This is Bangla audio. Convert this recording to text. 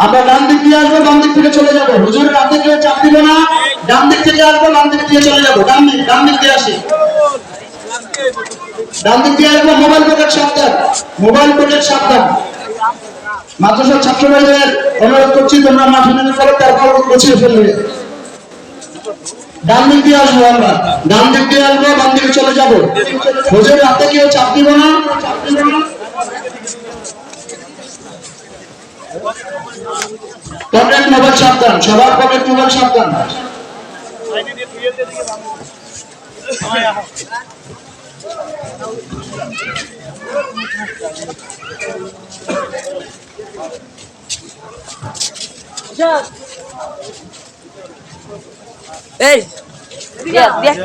আমরা ডান দিক দিয়ে আসবো, বাম দিক থেকে চলে যাবো। হুজুর রাতে কেউ চাপ দিব না, ডান দিক থেকে আসবো, ডান দিক দিয়ে চলে যাবো। ডান দিক দিয়ে আসি, ডান দিক দিয়ে আসবো। মোবাইল কোটের সাবধান, মোবাইল কোটের সাবধান। মাদ্রাসার ছাত্র ভাইদের অনুরোধ করছি, তোমরা মাঠে নেমে পড়ো, তারপর গুছিয়ে ফেলবে। ডান দিক দিয়ে আসবো, আমরা ডান দিক দিয়ে আসবো, বাম দিকে চলে যাবো। হুজুর রাতে কেউ চাপ দিব না। পকেট মোবাইল সাবধান, সবার পকেট মোবাইল সাবধান। এই দেখ দেখ